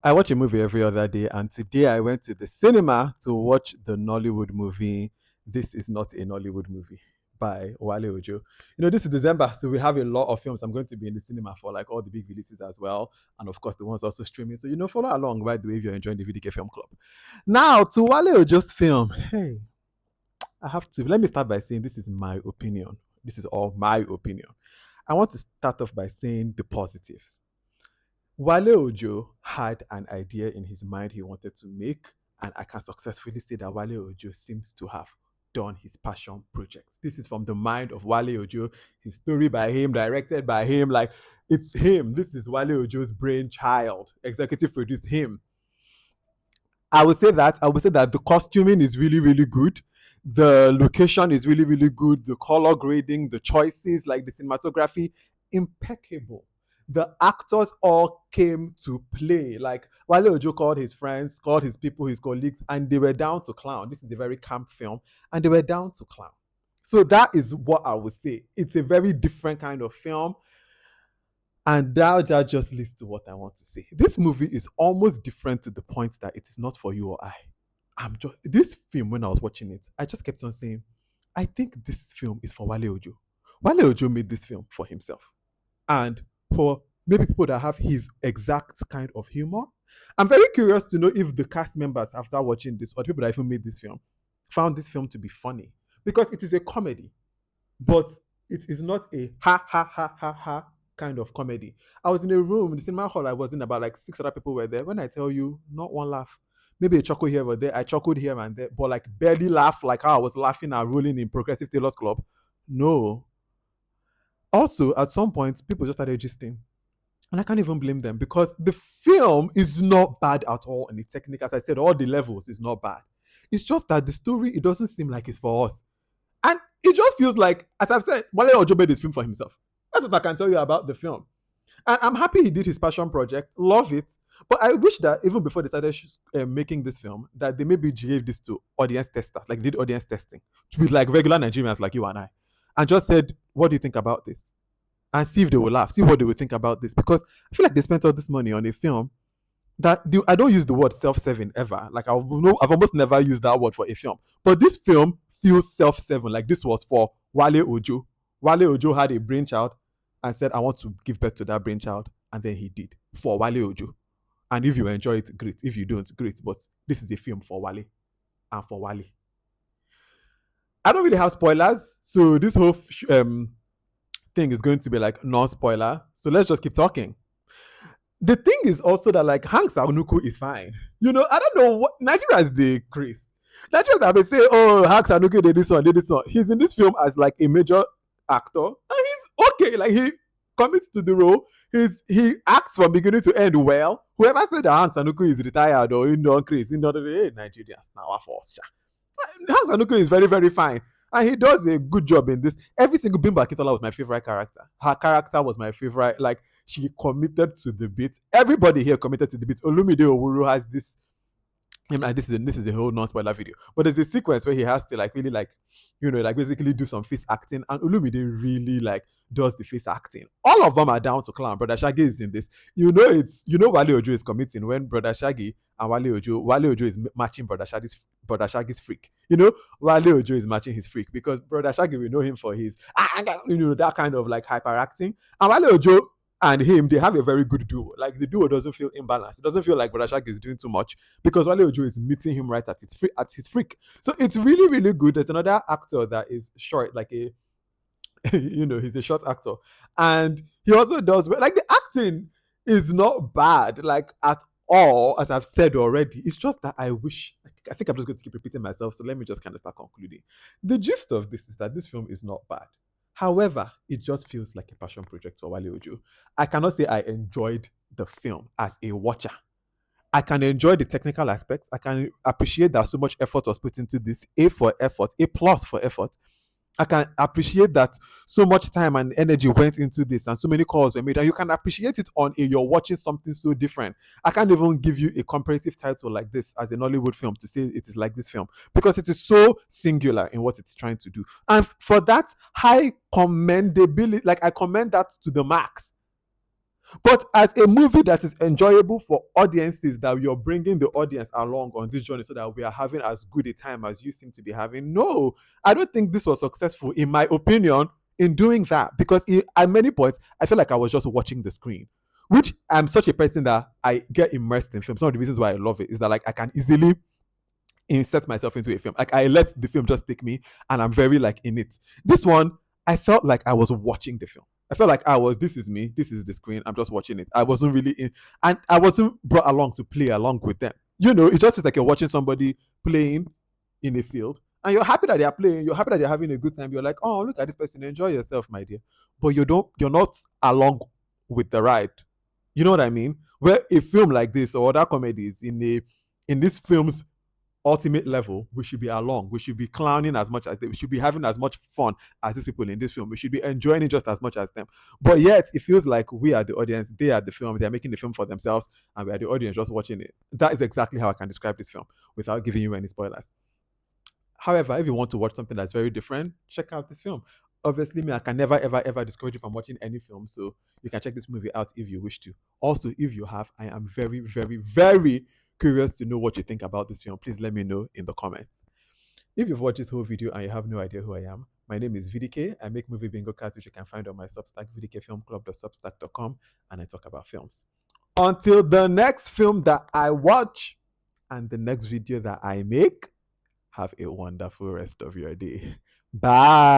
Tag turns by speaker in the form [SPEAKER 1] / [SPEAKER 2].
[SPEAKER 1] I watch a movie every other day, and today I went to the cinema to watch the Nollywood movie. This is not a Nollywood movie by Wale Ojo. This is December, so we have a lot of films. I'm going to be in the cinema for like all the big releases as well, and of course the ones also streaming. So follow along by the way if you're enjoying the VDK Film Club. Now to Wale Ojo's film. Hey, I have to let me start by saying this is my opinion. This is all my opinion. I want to start off by saying the positives. Wale Ojo had an idea in his mind he wanted to make, and I can successfully say that Wale Ojo seems to have done his passion project. This is from the mind of Wale Ojo, his story by him, directed by him. Like, it's him. This is Wale Ojo's brainchild. Executive produced him. I would say that the costuming is really, really good. The location is really, really good. The color grading, the choices, like the cinematography, impeccable. The actors all came to play. Like Wale Ojo called his friends, called his people, his colleagues, and they were down to clown. This is a very camp film, and they were down to clown. So that is what I would say. It's a very different kind of film. And that just leads to what I want to say. This movie is almost different to the point that it is not for you or I. I'm just this film when I was watching it, I just kept on saying, I think this film is for Wale Ojo. Wale Ojo made this film for himself. And for maybe people that have his exact kind of humor. I'm very curious to know if the cast members, after watching this, or the people that even made this film, found this film to be funny. Because it is a comedy, but it is not a ha ha ha ha ha kind of comedy. I was in a room, the cinema hall I was in, about like six other people were there. When I tell you, not one laugh. Maybe a chuckle here or there. I chuckled here and there, but like barely laugh like how I was laughing and rolling in Progressive Taylor's Club. No. Also, at some point, people just started gisting. And I can't even blame them because the film is not bad at all in its technique. As I said, all the levels is not bad. It's just that the story, it doesn't seem like it's for us. And it just feels like, as I've said, Wale Ojo made this film for himself. That's what I can tell you about the film. And I'm happy he did his passion project. Love it. But I wish that even before they started making this film, that they maybe gave this to audience testers, like did audience testing with like regular Nigerians like you and I, and just said, "What do you think about this?" And see if they will laugh, see what they will think about this. Because I feel like they spent all this money on a film I don't use the word self-serving ever. Like I've almost never used that word for a film. But this film feels self-serving. Like this was for Wale Ojo. Wale Ojo had a brainchild and said, "I want to give birth to that brainchild," and then he did for Wale Ojo. And if you enjoy it, great. If you don't, great. But this is a film for Wale and for Wale. I don't really have spoilers, so this whole thing is going to be like non-spoiler. So let's just keep talking. The thing is also that like Hanks Anuku is fine. I don't know what Nigeria is the Chris. Nigerians have been saying, "Oh, Hanks Anuku did this one, did this one." He's in this film as like a major actor, and he's okay. Like he commits to the role. He acts from beginning to end well. Whoever said that Hanks Anuku is retired or Chris, Nigerians now are forced. Hanks Anuku is very, very fine. And he does a good job in this. Every single Bimbo Akintola was my favorite character. Her character was my favorite. Like, she committed to the bit. Everybody here committed to the bit. Olumide Owuru has this. And this is a whole non-spoiler video. But there's a sequence where he has to like really like, like basically do some face acting. And Olumide really like does the face acting. All of them are down to clown. Broda Shaggi is in this. Wale Ojo is committing when Broda Shaggi and Wale Ojo is matching Broda Shaggi's freak. Wale Ojo is matching his freak because Broda Shaggi, we know him for his that kind of like hyperacting. And Wale Ojo and him, they have a very good duo. Like the duo doesn't feel imbalanced. It doesn't feel like Broda Shaggi is doing too much because Wale Ojo is meeting him right at his freak. So it's really, really good. There's another actor that is short, like a he's a short actor. And he also does like the acting is not bad, like at all, as I've said already. It's just that I think I'm just going to keep repeating myself. So let me just kind of start concluding. The gist of this is that this film is not bad. However, it just feels like a passion project for Wale Ojo. I cannot say I enjoyed the film as a watcher. I can enjoy the technical aspects. I can appreciate that so much effort was put into this. A for effort, A plus for effort. I can appreciate that so much time and energy went into this and so many calls were made, and you can appreciate it on a you're watching something so different. I can't even give you a comparative title like this as a Nollywood film to say it is like this film because it is so singular in what it's trying to do. And for that high commendability, like I commend that to the max. But as a movie that is enjoyable for audiences, that you're bringing the audience along on this journey so that we are having as good a time as you seem to be having, no, I don't think this was successful, in my opinion, in doing that. Because at many points, I feel like I was just watching the screen. Which I'm such a person that I get immersed in film. Some of the reasons why I love it is that like I can easily insert myself into a film. Like I let the film just take me and I'm very like in it. This one, I felt like I was watching the film. I felt like this is me, this is the screen, I'm just watching it. I wasn't really in, and I wasn't brought along to play along with them. It just feels like you're watching somebody playing in a field and you're happy that they're playing, you're happy that they're having a good time. You're like, oh, look at this person, enjoy yourself, my dear. But you're not along with the ride. You know what I mean? Where a film like this or other comedies in these films ultimate level, we should be along. We should be clowning as much as they. We should be having as much fun as these people in this film. We should be enjoying it just as much as them. But yet, it feels like we are the audience. They are the film. They are making the film for themselves, and we are the audience just watching it. That is exactly how I can describe this film without giving you any spoilers. However, if you want to watch something that's very different, check out this film. Obviously, me, I can never, ever, ever discourage you from watching any film. So you can check this movie out if you wish to. Also, if you have, I am very, very, very curious to know what you think about this film. Please let me know in the comments. If you've watched this whole video and you have no idea who I am, my name is VDK. I make movie bingo cards, which you can find on my Substack, vdkfilmclub.substack.com, and I talk about films. Until the next film that I watch and the next video that I make, have a wonderful rest of your day. Bye.